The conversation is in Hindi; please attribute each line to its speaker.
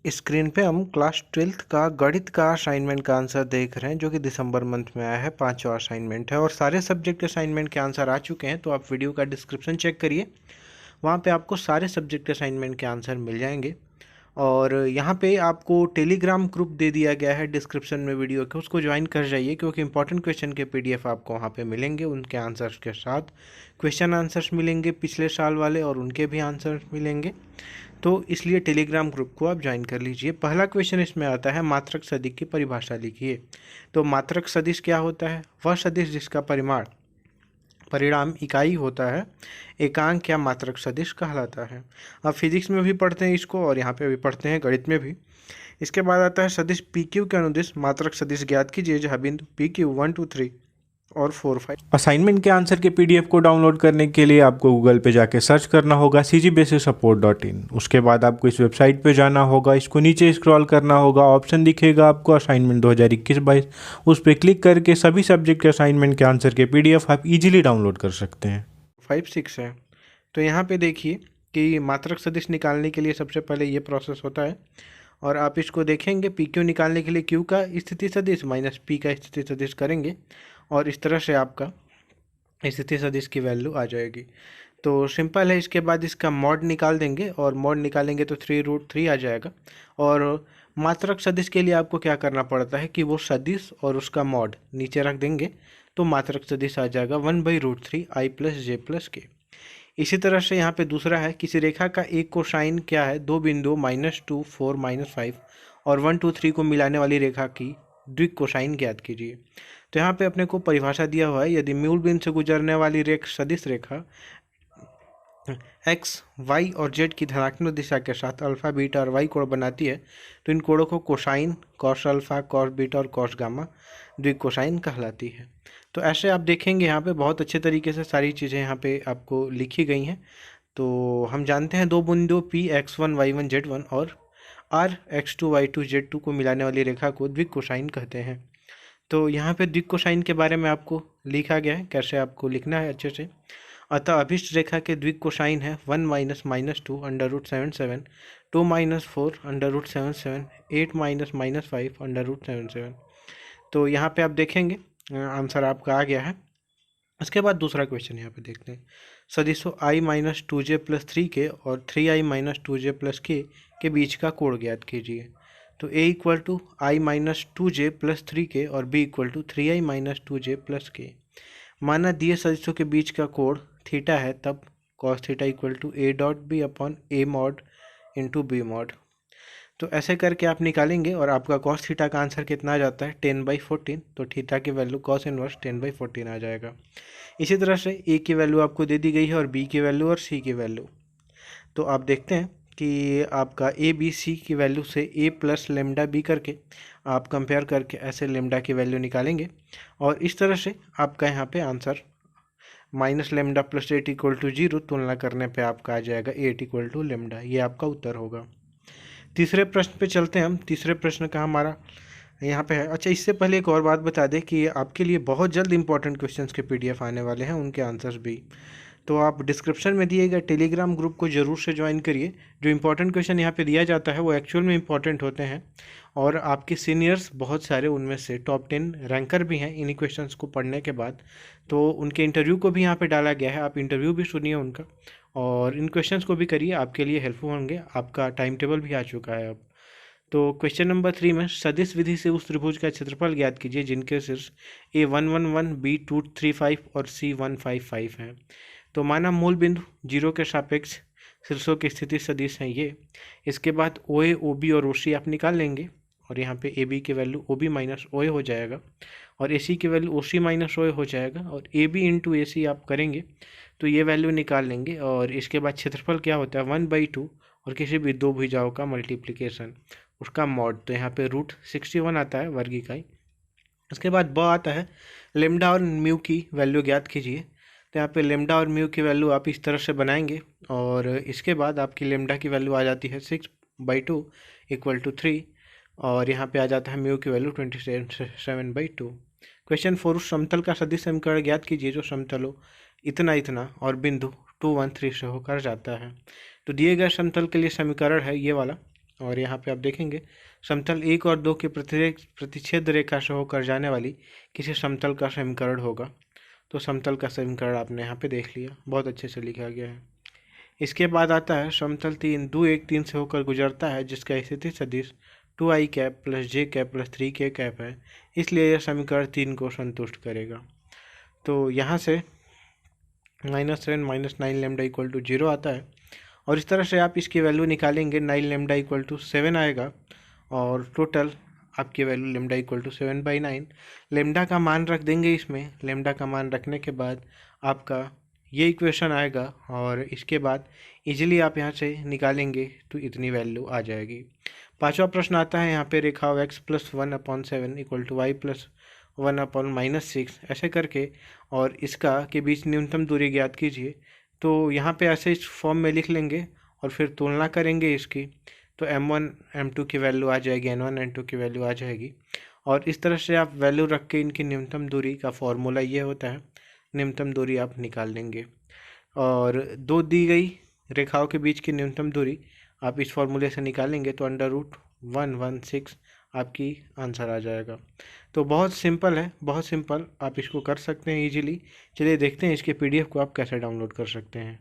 Speaker 1: स्क्रीन पे हम क्लास 12th का गणित का असाइनमेंट का आंसर देख रहे हैं जो कि दिसंबर मंथ में आया है। 5वां असाइनमेंट है और सारे सब्जेक्ट के असाइनमेंट के आंसर आ चुके हैं। तो आप वीडियो का डिस्क्रिप्शन चेक करिए, वहाँ पे आपको सारे सब्जेक्ट के असाइनमेंट के आंसर मिल जाएंगे। और यहाँ पे आपको टेलीग्राम ग्रुप दे दिया गया है डिस्क्रिप्शन में वीडियो के, उसको ज्वाइन कर जाइए क्योंकि इंपॉर्टेंट क्वेश्चन के पीडीएफ आपको वहाँ पे मिलेंगे। उनके आंसर्स के साथ क्वेश्चन आंसर्स मिलेंगे पिछले साल वाले, और उनके भी आंसर्स मिलेंगे। तो इसलिए टेलीग्राम ग्रुप को आप ज्वाइन कर लीजिए। पहला क्वेश्चन इसमें आता है, मात्रक सदिश की परिभाषा लिखिए। तो मात्रक सदिश क्या होता है? वह सदिश जिसका परिणाम इकाई होता है, एकांक या मात्रक सदिश कहलाता है। अब फिजिक्स में भी पढ़ते हैं इसको और यहाँ पे भी पढ़ते हैं, गणित में भी। इसके बाद आता है सदिश पी क्यू के अनुदिश मात्रक सदिश ज्ञात कीजिए जहाँ बिंदु पी क्यू 1 2 3 और 4 5। असाइनमेंट के आंसर के पीडीएफ को डाउनलोड करने के लिए आपको गूगल पे जाके सर्च करना होगा cgbasicsupport.in। उसके बाद आपको इस वेबसाइट पे जाना होगा, इसको नीचे स्क्रॉल करना होगा, ऑप्शन दिखेगा आपको असाइनमेंट 2021-22, उस पर क्लिक करके सभी सब्जेक्ट के असाइनमेंट के आंसर के पीडीएफ आप इजीली डाउनलोड कर सकते हैं। 5 6 है। तो यहाँ पे देखिए कि मात्रक सदिश निकालने के लिए सबसे पहले ये प्रोसेस होता है, और आप इसको देखेंगे पी क्यू निकालने के लिए क्यू का स्थिति सदिश माइनस पी का स्थिति सदिश करेंगे, और इस तरह से आपका स्थिति सदिश की वैल्यू आ जाएगी। तो सिंपल है। इसके बाद इसका मॉड निकाल देंगे, और मॉड निकालेंगे तो 3√3 आ जाएगा। और मात्रक सदिश के लिए आपको क्या करना पड़ता है कि वो सदिश और उसका मॉड नीचे रख देंगे, तो मात्रक सदिश आ जाएगा 1/√3 i + j + k। इसी तरह से यहाँ पे दूसरा है, किसी रेखा का एक कोसाइन क्या है? दो बिंदुओं -2 4 -5 और 1 2 3 को मिलाने वाली रेखा की द्विक कोसाइन ज्ञात कीजिए। तो यहाँ पे अपने को परिभाषा दिया हुआ है, यदि मूल बिंदु से गुजरने वाली सदिश रेखा x, y और z की धनात्मक दिशा के साथ अल्फा, बीटा और y कोण बनाती है, तो इन कोणों को cosine, cos alpha, cos beta और कॉस गामा द्विक कोसाइन कहलाती है। तो ऐसे आप देखेंगे यहाँ पे बहुत अच्छे तरीके से सारी चीज़ें यहाँ पे आपको लिखी गई हैं। तो हम जानते हैं दो बिंदु P x1 y1 z1 और R x2 y2 z2 को मिलाने वाली रेखा को द्विक कोसाइन कहते हैं। तो यहाँ पे द्विक कोसाइन के बारे में आपको लिखा गया है, कैसे आपको लिखना है अच्छे से। अतः अभिष्ट रेखा के द्विक कोसाइन है 1 - -2 √77, 2 - 4 √77, 8 - -5 √77। तो यहाँ पे आप देखेंगे आंसर आपका आ गया है। उसके बाद दूसरा क्वेश्चन यहाँ पे देखते हैं, सदिशों i - 2j + 3k और 3i - 2j + k के बीच का कोण ज्ञात कीजिए। तो a = i - 2j + 3k और b = 3i - 2j + k। माना दिए सदिशों के बीच का कोण थीटा है, तब cos θ = a.b/a mod × b mod। तो ऐसे करके आप निकालेंगे और आपका cos थीटा का आंसर कितना आ जाता है? 10/14। तो थीटा की वैल्यू cos इनवर्स 10/14 आ जाएगा। इसी तरह से a की वैल्यू आपको दे दी गई है और b की वैल्यू और c की वैल्यू। तो आप देखते हैं कि आपका a b c की वैल्यू से a + λb करके आप कंपेयर करके ऐसे लेमडा की वैल्यू निकालेंगे, और इस तरह से आपका यहाँ पे आंसर -λ + 8 = 0 तुलना करने पे आपका आ जाएगा 8 = λ। ये आपका उत्तर होगा। तीसरे प्रश्न पे चलते हैं हम। तीसरे प्रश्न का हमारा यहाँ पे है। अच्छा, इससे पहले एक और बात बता दें कि आपके लिए बहुत जल्द इंपॉर्टेंट क्वेश्चंस के पीडीएफ आने वाले हैं, उनके आंसर्स भी। तो आप डिस्क्रिप्शन में दिए गए टेलीग्राम ग्रुप को ज़रूर से ज्वाइन करिए। जो इंपॉर्टेंट क्वेश्चन यहाँ पे दिया जाता है वो एक्चुअल में इंपॉर्टेंट होते हैं, और आपके सीनियर्स बहुत सारे उनमें से टॉप 10 रैंकर भी हैं इन्हीं क्वेश्चंस को पढ़ने के बाद। तो उनके इंटरव्यू को भी यहाँ पे डाला गया है, आप इंटरव्यू भी सुनिए उनका और इन क्वेश्चंस को भी करिए, आपके लिए हेल्पफुल होंगे। आपका टाइम टेबल भी आ चुका है अब। तो क्वेश्चन नंबर 3 में सदिश विधि से उस त्रिभुज का क्षेत्रफल ज्ञात कीजिए जिनके शीर्ष A111, B235 और C155 हैं। तो माना मूल बिंदु 0 के सापेक्ष शीर्षों की स्थिति सदिश हैं ये। इसके बाद OA, OB और OC आप निकाल लेंगे, और यहाँ पे AB की वैल्यू OB - OA हो जाएगा, और AC की वैल्यू OC - OA हो जाएगा, और AB × AC आप करेंगे तो ये वैल्यू निकाल लेंगे। और इसके बाद क्षेत्रफल क्या होता है? 1/2 और किसी भी दो भुजाओं का मल्टीप्लिकेशन, उसका मॉड। तो यहाँ पे √61 आता है वर्ग इकाई। उसके बाद ब आता है लेमडा और म्यू की वैल्यू ज्ञात कीजिए। तो यहाँ पे लेमडा और म्यू की वैल्यू आप इस तरह से बनाएंगे, और इसके बाद आपकी लेमडा की वैल्यू आ जाती है 6/2 = 3, और यहाँ पे आ जाता है म्यू की वैल्यू 27/2। क्वेश्चन 4, उस समतल का सदिश समीकरण ज्ञात कीजिए जो समतलों इतना इतना और बिंदु 2 1 3 से होकर जाता है। तो दिए गए समतल के लिए समीकरण है ये वाला, और यहाँ पे आप देखेंगे समतल 1 और 2 के प्रतिच्छेद रेखा से होकर जाने वाली किसी समतल का समीकरण होगा। तो समतल का समीकरण आपने यहाँ पे देख लिया, बहुत अच्छे से लिखा गया है। इसके बाद आता है समतल 3 2 1 3 से होकर गुजरता है, जिसका स्थिति सदिश 2i कैप प्लस जे कैप प्लस 3k कैप है, इसलिए यह समीकरण 3 को संतुष्ट करेगा। तो यहाँ से -7 -9 लेमडा इक्वल टू 0 आता है, और इस तरह से आप इसकी वैल्यू निकालेंगे। 9 लेमडा इक्वल टू 7 आएगा, और टोटल आपकी value lambda equal to 7/9। Lambda का मान रख देंगे इसमें। लेमडा का मान रखने के बाद आपका ये इक्वेशन आएगा, और इसके बाद इजीली आप यहाँ से निकालेंगे तो इतनी वैल्यू आ जाएगी। पांचवा प्रश्न आता है यहाँ पे रेखाओं x + 1/7 इक्वल टू y + 1/-6 ऐसे करके, और इसका के बीच न्यूनतम दूरी ज्ञात कीजिए। तो यहाँ पे ऐसे इस फॉर्म में लिख लेंगे और फिर तुलना करेंगे इसकी, तो m1 m2 की वैल्यू आ जाएगी, n1 n2 की वैल्यू आ जाएगी। और इस तरह से आप वैल्यू रख के इनकी न्यूनतम दूरी का फॉर्मूला ये होता है, न्यूनतम दूरी आप निकाल लेंगे। और दो दी गई रेखाओं के बीच की न्यूनतम दूरी आप इस फॉर्मूले से निकालेंगे तो √116 आपकी आंसर आ जाएगा। तो बहुत सिंपल है, बहुत सिंपल, आप इसको कर सकते हैं इजीली। चलिए देखते हैं इसके PDF को आप कैसे डाउनलोड कर सकते हैं।